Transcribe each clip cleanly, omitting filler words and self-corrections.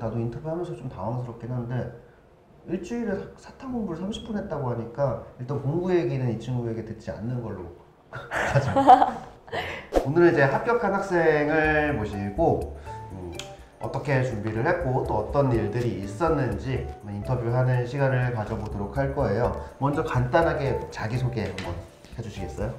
나도 인터뷰하면서 좀 당황스럽긴 한데 일주일에 사탐 공부를 30분 했다고 하니까 일단 공부 얘기는 이 친구에게 듣지 않는 걸로 가자. 오늘은 이제 합격한 학생을 모시고 어떻게 준비를 했고 또 어떤 일들이 있었는지 인터뷰하는 시간을 가져보도록 할 거예요. 먼저 간단하게 자기소개 한번 해주시겠어요?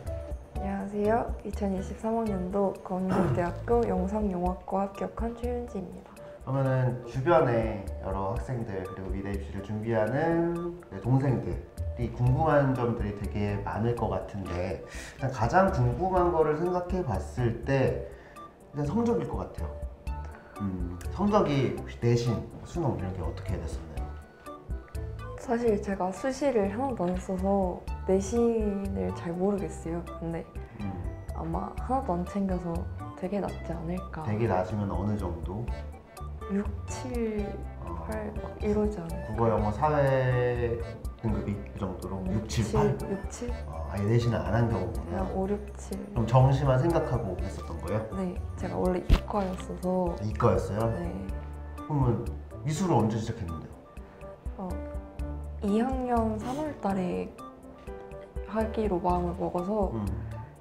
안녕하세요. 2023학년도 건국대학교 영상영화과 합격한 최윤지입니다. 그러면은 주변에 여러 학생들 그리고 미래 입시를 준비하는 동생들이 궁금한 점들이 되게 많을 것 같은데 일단 가장 궁금한 거를 생각해 봤을 때 일단 성적일 것 같아요. 성적이 혹시 내신, 수능 이런 게 어떻게 됐었나요? 사실 제가 수시를 하나도 안 했어서 내신을 잘 모르겠어요. 근데 아마 하나도 안 챙겨서 되게 낮지 않을까. 되게 낮으면 어느 정도? 6, 7, 8 막 이러지 않을까. 국어, 영어, 사회 등급이 그 정도로 6, 7, 8? 6, 7? 아예 내신을 안 한 경우구나. 그냥 5, 6, 7. 그럼 정시만 생각하고 했었던 거예요? 네, 제가 원래 이과였어서. 이과였어요? 네. 그러면 미술을 언제 시작했는데요? 2학년 3월 달에 하기로 마음을 먹어서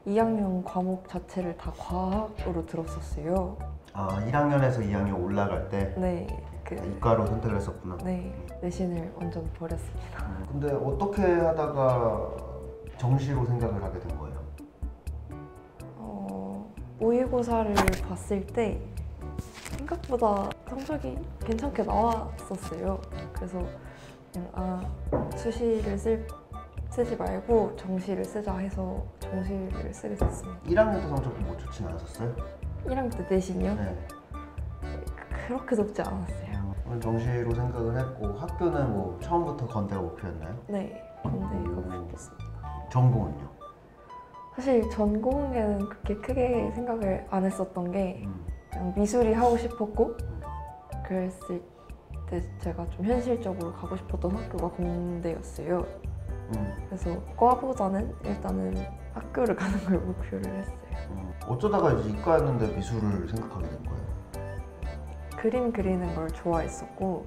2학년 과목 자체를 다 과학으로 들었었어요. 아, 1학년에서 2학년 올라갈 때? 네. 이과로 선택을 했었구나. 네, 내신을 완전 버렸습니다. 근데 어떻게 하다가 정시로 생각을 하게 된 거예요? 모의고사를 봤을 때 생각보다 성적이 괜찮게 나왔었어요. 그래서 그냥 수시를 쓰지 말고 정시를 쓰자 해서 정시를 쓰게 됐습니다. 1학년 때 성적이 뭐 좋진 않았었어요? 1학년 때 내신이요? 네. 그렇게 높지 않았어요. 정시로 생각을 했고 학교는 뭐 처음부터 건대가 목표였나요? 네, 건대 가고 싶었습니다. 전공은요? 사실 전공에는 그렇게 크게 생각을 안 했었던 게 그냥 미술이 하고 싶었고 그랬을 때 제가 좀 현실적으로 가고 싶었던 학교가 공대였어요. 그래서 과보다는 일단은 학교를 가는 걸 목표를 했어요. 어쩌다가 이제 이과였는데 미술을 생각하게 된 거예요? 그림 그리는 걸 좋아했었고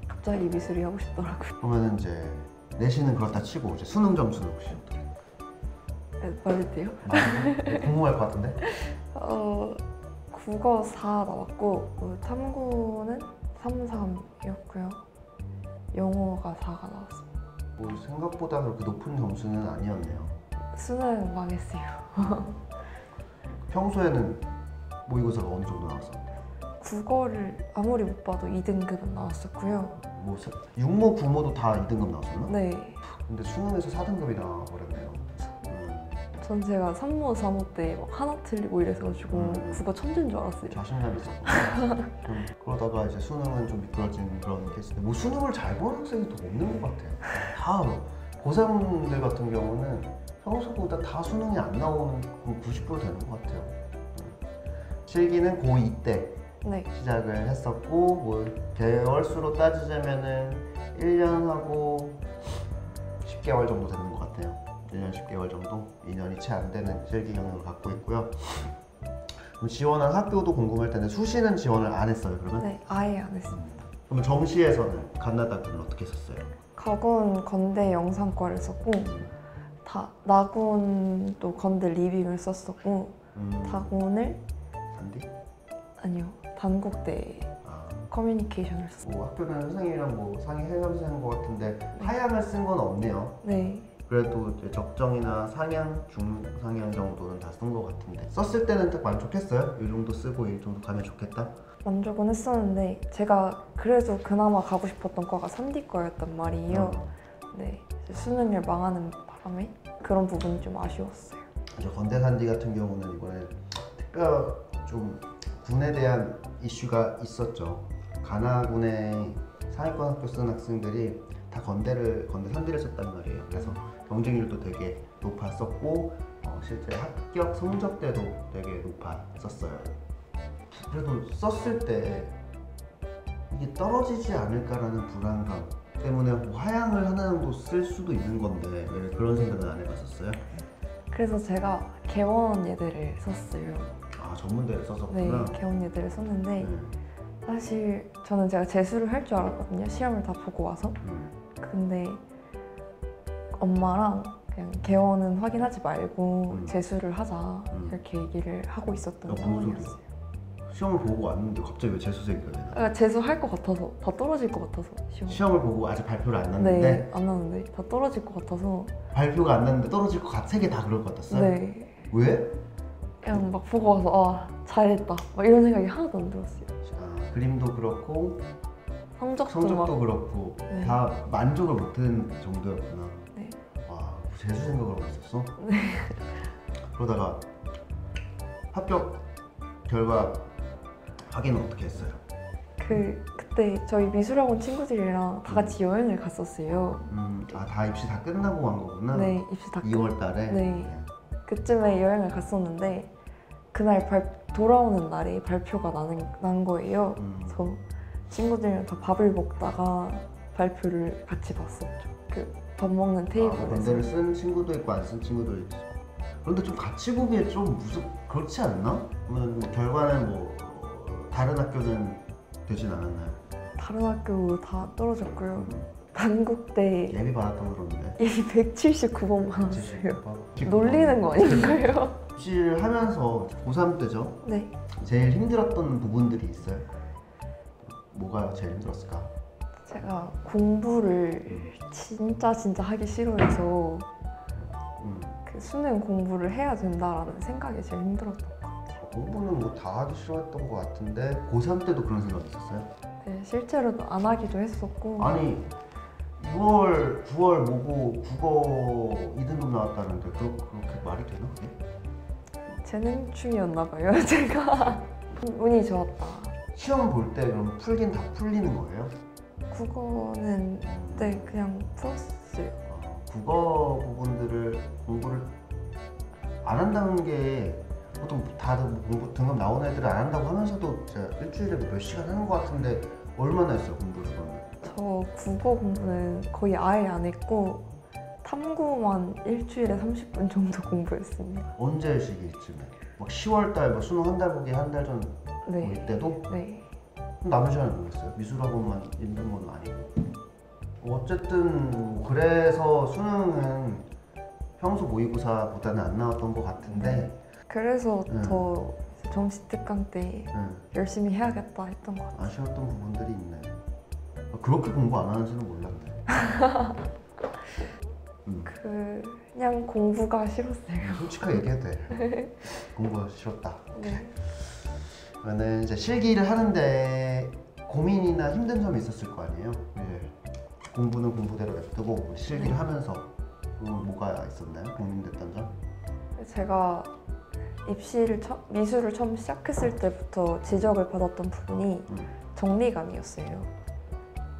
갑자기 미술이 하고 싶더라고요. 그러면 이제 내신은 그렇다 치고 이제 수능 점수는 혹시 어떻게? 말해도 돼요? 궁금할 것 같은데? 국어 4 나왔고 탐구는 3, 3이었고요. 영어가 4가 나왔습니다. 뭐 생각보다 그렇게 높은 점수는 아니었네요. 수능 망했어요. 평소에는 모의고사가 어느 정도 나왔었나요? 국어를 아무리 못 봐도 2등급은 나왔었고요. 뭐 육모, 구모도 다 2등급 나왔었나? 네. 근데 수능에서 4등급이 나와버렸네요. 전 제가 3모, 4모 때 막 하나 틀리고 이래서가지고 국어 천재인 줄 알았어요. 자신감 있었구나. 그러다가 이제 수능은 좀 미끄러진 그런 케이스인데 뭐 수능을 잘 보는 학생이 더 없는 것 같아요. 다 고3들 같은 경우는 평소보다 다 수능이 안 나오는 90% 되는 것 같아요. 실기는 고2 때 네. 시작을 했었고 뭐 개월수로 따지자면은 1년하고 10개월 정도 되는 것 같아요. 1년 10개월 정도? 2년이 채 안 되는 실기 경력을 갖고 있고요. 그럼 지원한 학교도 궁금할 텐데 수시는 지원을 안 했어요, 그러면? 네, 아예 안 했습니다. 그럼 정시에서는 갓나다군을 어떻게 했었어요? 가군 건대 영상과를 썼고 나군도 건대 리빙을 썼었고 다군을 단디? 아니요, 단국대 커뮤니케이션을 썼어요. 뭐 학교는 선생님이랑 뭐 상의해가면서 한 것 같은데 하향을 쓴 건 없네요. 네. 그래도 이제 적정이나 상향, 중상향 정도는 다 쓴 것 같은데 썼을 때는 딱 만족했어요? 이 정도 쓰고 이 정도 가면 좋겠다? 만족은 했었는데 제가 그래도 그나마 가고 싶었던 과가 3D과였단 말이에요. 네, 수능을 망하는 바람에 그런 부분이 좀 아쉬웠어요. 저 건대 산디 같은 경우는 이번에 특별 좀 군에 대한 이슈가 있었죠. 가나군의 상위권 학교 쓴 학생들이 다 건대 산디를 썼단 말이에요. 그래서 경쟁률도 되게 높았었고 실제 합격 성적 때도 되게 높았었어요. 그래도 썼을 때 이게 떨어지지 않을까라는 불안감 때문에 뭐 하향을 하나 정도 쓸 수도 있는 건데 왜 그런 생각은 안 해봤었어요? 그래서 제가 개원 예대를 썼어요. 아, 전문대를 썼었구나. 네, 개원 예대를 썼는데 사실 저는 제가 재수를 할 줄 알았거든요. 시험을 다 보고 와서. 근데 엄마랑 그냥 개원은 확인하지 말고 재수를 하자 이렇게 얘기를 하고 있었던 상황이었어요. 시험을 보고 왔는데 갑자기 왜 재수생이 되나? 그러니까 재수할 것 같아서, 다 떨어질 것 같아서 시험을 보고 아직 발표를 안 났는데? 네, 안 났는데 다 떨어질 것 같아서. 발표가 안 났는데 떨어질 것 같아? 3개 다 그럴 것 같았어요? 네. 왜? 그냥 막 보고 와서 아 잘했다 막 이런 생각이 하나도 안 들었어요. 아, 그림도 그렇고 성적도 막, 그렇고 네. 다 만족을 못한 정도였구나. 네. 와, 재수 생각을 하고 있었어? 네. 그러다가 합격 결과 확인은 어떻게 했어요? 그때 저희 미술학원 친구들이랑 다 같이 여행을 갔었어요. 다 입시 다 끝나고 간 거구나. 네, 입시 다 2월 달에. 네. 그쯤에 여행을 갔었는데 그날 돌아오는 날에 발표가 난 거예요. 그래서 친구들이랑 다 밥을 먹다가 발표를 같이 봤었죠. 그 밥 먹는 테이블에서. 건대를 쓴 친구도 있고 안 쓴 친구도 있죠. 그런데 좀 같이 보기에 좀 그렇지 않나? 그러면 결과는 뭐 다른 학교는 되진 않았나요? 다른 학교 다 떨어졌고요. 단국대 예비 받았다고 그러는데. 예비 179번 받았어요. 179번. 놀리는 거 아닌가요? 입시를 하면서 고3 때죠? 네. 제일 힘들었던 부분들이 있어요? 뭐가 제일 힘들었을까? 제가 공부를 진짜 하기 싫어해서 그 수능 공부를 해야 된다라는 생각이 제일 힘들었던 것 같아요. 공부는 뭐 다 하기 싫어했던 것 같은데 고3 때도 그런 생각 있었어요? 네, 실제로도 안 하기도 했었고. 아니 6월, 9월 모고 국어 2등급 나왔다는데 그렇게 말이 되나 그게? 재능충이었나 봐요 제가. 운이 좋았다. 시험 볼 때 그럼 풀긴 다 풀리는 거예요? 국어는 네 그냥 풀었어요. 국어 부분들을 공부를 안 한다는 게 보통 다들 뭐 공부 등급 나온 애들은 안 한다고 하면서도 제가 일주일에 몇 시간 하는 것 같은데 얼마나 했어요 공부를 그러면? 저 국어 공부는 거의 아예 안 했고 탐구만 일주일에 30분 정도 공부했습니다. 언제 시기쯤에? 막 10월달 뭐 수능 한 달 보기 한 달 전 네. 뭐 이때도? 네. 그럼 남은 시간을 뭐 했어요? 미술학원만 있는 건 아니고. 어쨌든 뭐 그래서 수능은 평소 모의고사보다는 안 나왔던 것 같은데 그래서 더 정시특강 때 열심히 해야겠다 했던 것 같아요. 아쉬웠던 부분들이 있네. 그렇게 공부 안 하는지는 몰랐네. 그냥 공부가 싫었어요. 솔직하게 얘기해도 돼. 공부가 싫었다. 네. 그러면 이제 실기를 하는데 고민이나 힘든 점이 있었을 거 아니에요? 공부는 공부대로 냅두고 실기를 하면서 뭐가 있었나요? 고민됐던 점? 제가 미술을 처음 시작했을 때부터 지적을 받았던 부분이 정리감이었어요.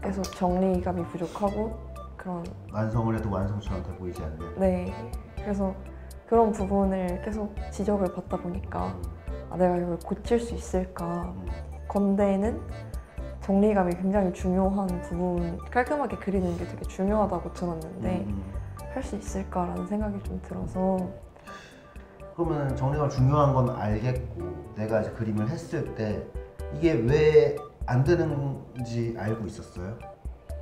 계속 정리감이 부족하고 그런 완성을 해도 완성처럼 돼 보이지 않는. 네. 그래서 그런 부분을 계속 지적을 받다 보니까 내가 이걸 고칠 수 있을까. 건대는 정리감이 굉장히 중요한 부분, 깔끔하게 그리는 게 되게 중요하다고 들었는데 할 수 있을까라는 생각이 좀 들어서. 그러면 정리가 중요한 건 알겠고 내가 이제 그림을 했을 때 이게 왜 안 되는지 알고 있었어요?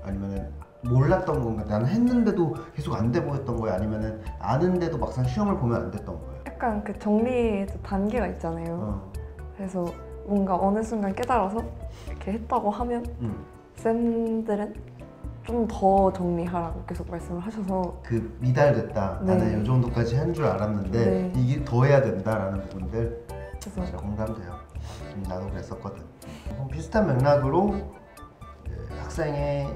아니면은 몰랐던 건가? 나는 했는데도 계속 안 돼 보였던 거예요? 아니면은 아는데도 막상 시험을 보면 안 됐던 거예요? 약간 그 정리에도 단계가 있잖아요. 그래서 뭔가 어느 순간 깨달아서 이렇게 했다고 하면 쌤들은 좀 더 정리하라고 계속 말씀을 하셔서 그 미달됐다. 네. 나는 이 정도까지 한 줄 알았는데 네. 이게 더 해야 된다라는 부분들 그래서 맞아, 공감돼요. 나도 그랬었거든. 비슷한 맥락으로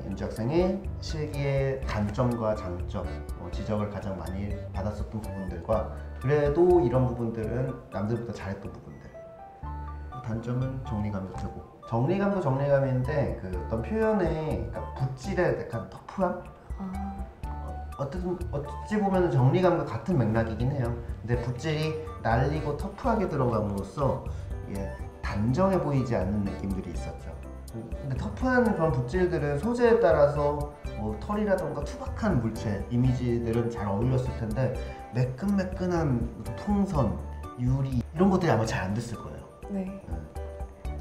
연지 학생의 실기의 단점과 장점, 지적을 가장 많이 받았었던 부분들과 그래도 이런 부분들은 남들보다 잘했던 부분들. 단점은 정리감도 되고 정리감도 정리감인데 그 어떤 표현의 그러니까 붓질의 약간 터프함? 어찌 보면 정리감과 같은 맥락이긴 해요. 근데 붓질이 날리고 터프하게 들어감으로써 이게 단정해 보이지 않는 느낌들이 있었죠. 근데 터프한 그런 붓질들은 소재에 따라서 뭐 털이라던가 투박한 물체, 이미지들은 잘 어울렸을 텐데 매끈매끈한 통선, 유리 이런 것들이 아마 잘 안 됐을 거예요. 네.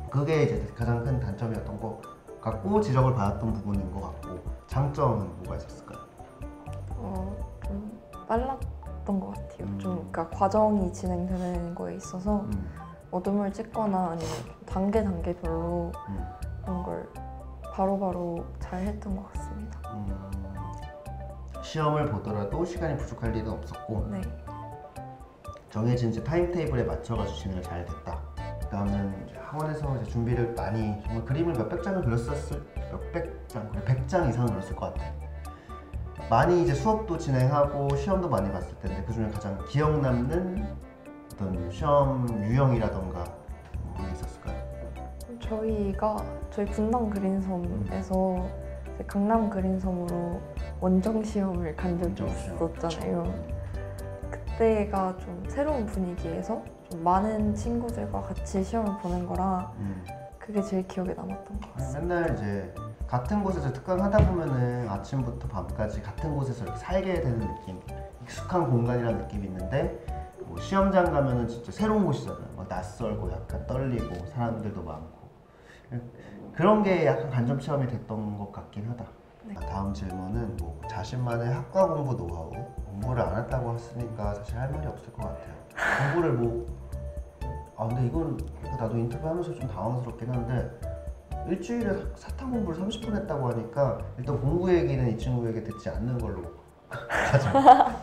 그게 이제 가장 큰 단점이었던 것 같고 지적을 받았던 부분인 것 같고 장점은 뭐가 있었을까요? 좀 빨랐던 것 같아요. 좀 그러니까 과정이 진행되는 거에 있어서 어둠을 찍거나 아니면 단계별로 그런 걸 바로바로 잘 했던 것 같습니다. 시험을 보더라도 시간이 부족할 일은 없었고 네. 정해진 이제 타임테이블에 맞춰가지고 진행을 잘 됐다. 그다음은 이제 학원에서 이제 준비를 많이 정말 그림을 몇백 장을 그렸었을 몇백 장, 100장 이상을 그렸을 것 같아. 많이 이제 수업도 진행하고 시험도 많이 봤을 텐데 그 중에 가장 기억 남는 어떤 시험 유형이라던가 뭐 게 있었을까요? 저희 분당 그린섬에서 이제 강남 그린섬으로 원정 시험을 간 적이 있었잖아요. 그때가 좀 새로운 분위기에서 좀 많은 친구들과 같이 시험을 보는 거라 그게 제일 기억에 남았던 것 같아요. 맨날 이제 같은 곳에서 특강하다 보면은 아침부터 밤까지 같은 곳에서 이렇게 살게 되는 느낌, 익숙한 공간이라는 느낌이 있는데 뭐 시험장 가면은 진짜 새로운 곳이잖아요. 막 낯설고 약간 떨리고 사람들도 많고 그런 게 약간 간접 체험이 됐던 것 같긴 하다. 네. 다음 질문은 뭐 자신만의 학과 공부 노하우, 공부를 안 했다고 했으니까 사실 할 말이 없을 것 같아요. 공부를 근데 이건 나도 인터뷰하면서 좀 당황스럽긴 한데 일주일에 사탐 공부를 30분 했다고 하니까 일단 공부 얘기는 이 친구에게 듣지 않는 걸로 가자.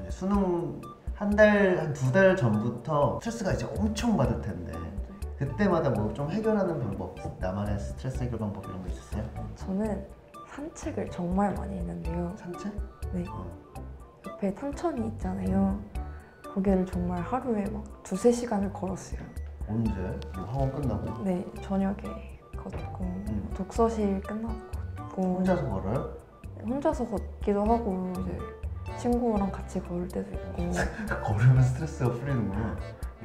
수능 한 두 달 전부터 스트레스가 이제 엄청 받을 텐데 그때마다 뭐 좀 해결하는 방법, 나만의 스트레스 해결 방법 이런 거 있었어요? 저는 산책을 정말 많이 했는데요. 산책? 네. 옆에 탄천이 있잖아요. 거기를 정말 하루에 막 2-3시간을 걸었어요. 언제? 뭐 학원 끝나고? 네, 저녁에 걷고 독서실 끝나고 걷고 혼자서 걸어요? 혼자서 걷기도 하고 이제 친구랑 같이 걸을 때도 있고 걸으면 스트레스가 풀리는구나.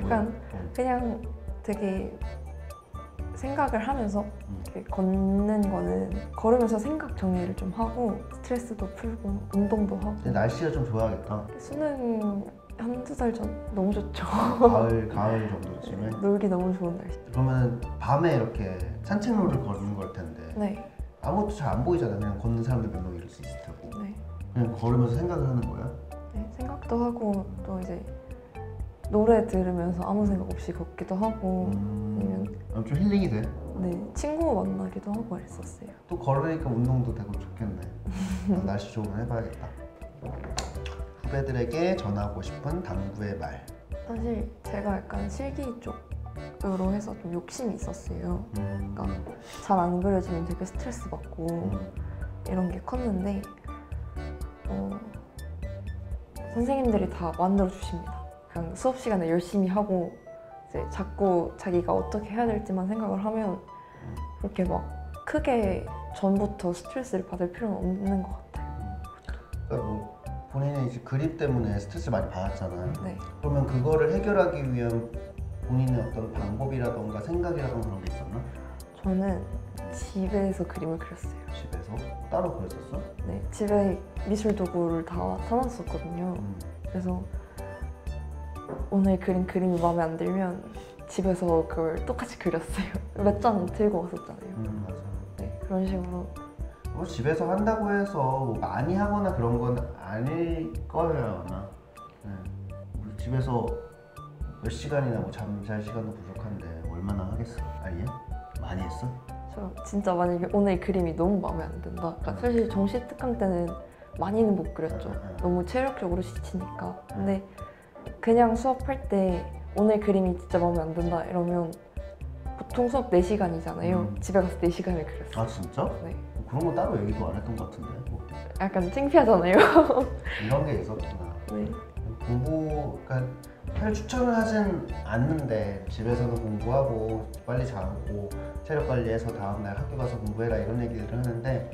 약간 그냥 되게 생각을 하면서 이렇게 걷는 거는 걸으면서 생각 정리를 좀 하고 스트레스도 풀고 운동도 하고. 근데 날씨가 좀 좋아야겠다. 수능 한두 달 전 너무 좋죠. 가을 정도쯤에? 놀기 너무 좋은 날씨. 그러면 밤에 이렇게 산책로를 걷는 걸 텐데 네. 아무것도 잘 안 보이잖아. 그냥 걷는 사람들 몇 명 이럴 수 있을 테고. 네. 그냥 걸으면서 생각을 하는 거야? 네. 생각도 하고 또 이제 노래 들으면서 아무 생각 없이 걷기도 하고 아니면 좀 힐링이 돼? 네, 친구 만나기도 하고 했었어요. 또 걸으니까 운동도 되고 좋겠네. 날씨 좋으면 해봐야겠다. 후배들에게 전하고 싶은 당부의 말. 사실 제가 약간 실기 쪽으로 해서 좀 욕심이 있었어요. 그러니까 잘 안 그려지면 되게 스트레스 받고 이런 게 컸는데 선생님들이 다 만들어 주십니다. 그냥 수업 시간에 열심히 하고 이제 자꾸 자기가 어떻게 해야 될지만 생각을 하면 그렇게 막 크게 전부터 스트레스를 받을 필요는 없는 것 같아요. 그러니까 뭐 본인이 이제 그림 때문에 스트레스 많이 받았잖아요. 네. 그러면 그거를 해결하기 위한 본인의 어떤 방법이라던가 생각이라던가 그런 게 있었나? 저는 집에서 그림을 그렸어요. 집에서? 따로 그렸었어? 네, 집에 미술 도구를 다 사놨었거든요. 그래서 오늘 그린 그림이 마음에 안 들면 집에서 그걸 똑같이 그렸어요. 몇 장 들고 왔었잖아요. 맞아. 네, 그런 식으로. 뭐 집에서 한다고 해서 뭐 많이 하거나 그런 건 아닐 거예요 아마. 네. 우리 집에서 몇 시간이나 뭐 잠잘 시간도 부족한데 얼마나 하겠어? 아니 많이 했어? 저 진짜 만약에 오늘 그림이 너무 마음에 안 든다. 그러니까 사실 정시 특강 때는 많이는 못 그렸죠. 너무 체력적으로 지치니까. 근데 그냥 수업할 때 오늘 그림이 진짜 마음에 안 든다 이러면 보통 수업 4시간이잖아요. 집에 가서 4시간을 그렸어요. 아 진짜? 네. 그런 거 따로 얘기도 안 했던 것 같은데 뭐. 약간 창피하잖아요. 이런 게 있었구나. 네. 공부, 그러니까 사실 추천을 하진 않는데 집에서는 공부하고 빨리 자고 체력 관리해서 다음날 학교 가서 공부해라 이런 얘기들을 하는데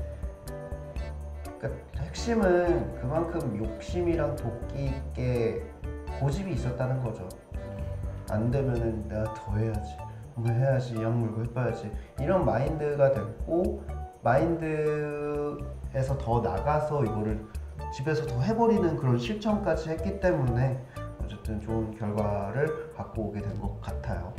그러니까 핵심은 그만큼 욕심이랑 도끼 있게 고집이 있었다는 거죠. 안 되면은 내가 더 해야지, 오늘 해야지, 약 물고 해봐야지 이런 마인드가 됐고 마인드에서 더 나가서 이거를 집에서 더 해버리는 그런 실천까지 했기 때문에 어쨌든 좋은 결과를 갖고 오게 된 것 같아요.